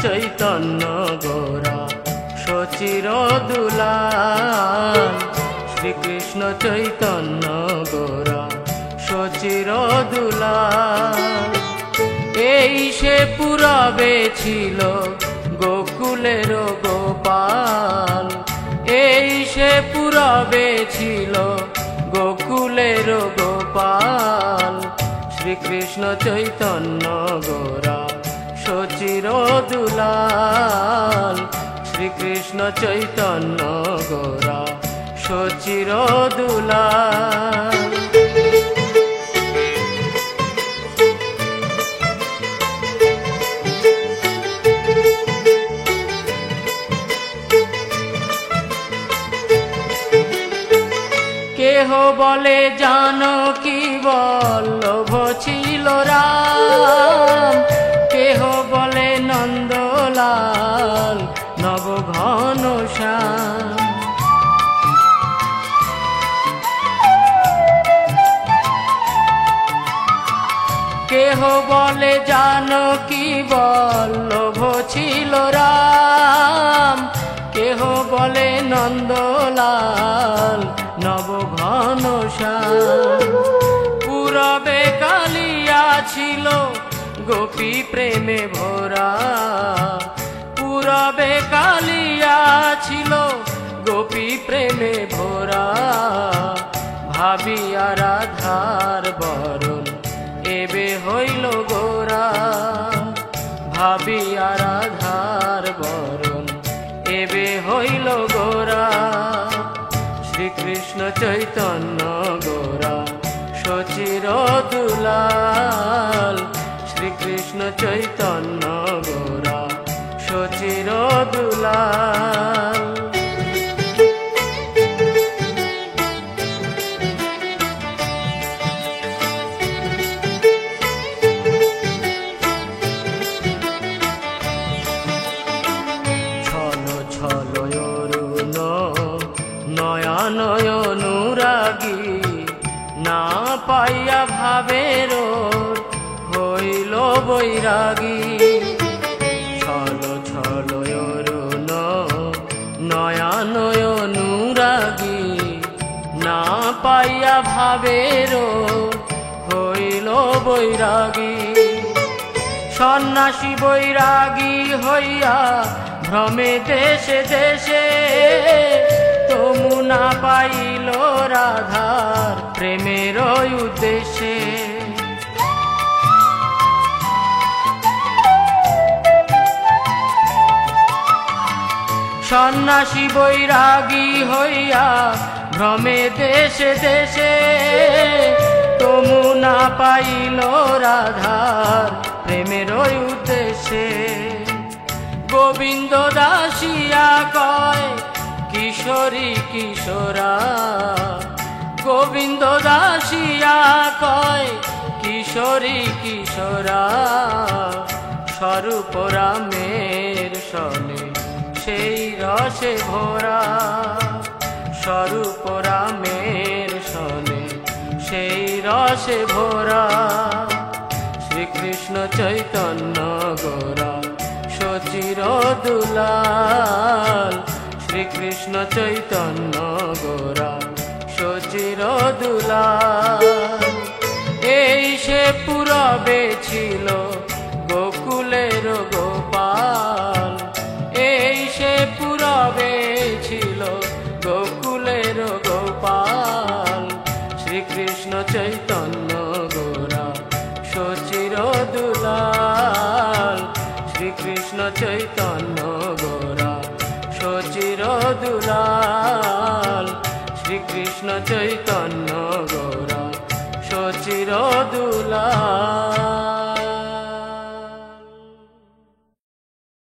চৈতন্য গৌরা সচির দুলাল। শ্রীকৃষ্ণ চৈতন্য গৌরা সচির দুলাল। এই সে পুরবে ছিল গোকুলের গোপাল। এই সে পুরবে ছিল গোকুলের গোপাল। শ্রীকৃষ্ণ চৈতন্য গৌরা সচির দুলাল। শ্রীকৃষ্ণ চৈতন্য গৌরা সচির দুলাল। কেহ বলে জানকী বল্লভ ছিল রাম। কেহ বলে নন্দলাল নব ঘনশ্যাম। কেহ বলে জানকী বল্লভ ছিল রাম। কেহ বলে নন্দলাল নব ঘনশ্যাম। পুরবে কালিয়া ছিল গোপী প্রেমে ভরা। পুরবে কালিয়া ছিল গোপী প্রেমে ভরা। ভাবিয়া রাধার বরণ এবে হইল গোরা। ভাবিয়া রাধার বরণ এবে হইল গোরা। শ্রীকৃষ্ণ চৈতন্য গৌরা সচির দুলাল। শ্রীকৃষ্ণ চৈতন্য গৌরা সচির দুলাল। ছল ছল অরুণ নয়নয় অনুরাগী। না পাইয়া ভাবের হইল বৈরাগী। ছল ছল অরুণ নয়নয় অনুরাগী। না পাইয়া ভাবের হইল বৈরাগী। সন্ন্যাসী বৈরাগী হইয়া ভ্রমে দেশে দেশে। তমু না পাইল রাধার প্রেমের উদ্দেশ্যে। সন্ন্যাসী বৈরাগী হইয়া ভ্রমে দেশে দেশে। তমু না পাইল রাধার প্রেমের উদ্দেশ্যে। গোবিন্দ দাসিয়া কয় কিশোরী কিশোরা। গোবিন্দ দাসিয়া কয় কিশোরী কিশোরা। স্বরূপ রামের সনে সেই রসে ভরা। স্বরূপ রামের সনে সেই রসে ভরা। শ্রীকৃষ্ণ চৈতন্য গৌরা সচির দুলাল। শ্রীকৃষ্ণ চৈতন্য গৌরা সচির দুলাল। এই সে পুরবে ছিল গোকুলের গোপাল। এই সে পুরবে ছিল গোকুলের গোপাল। শ্রীকৃষ্ণ চৈতন্য গৌরা সচির দুলাল। শ্রীকৃষ্ণ চৈতন্য গৌরা সচির দুলাল। শ্রীকৃষ্ণ চৈতন্য গৌরা সচির দুলাল।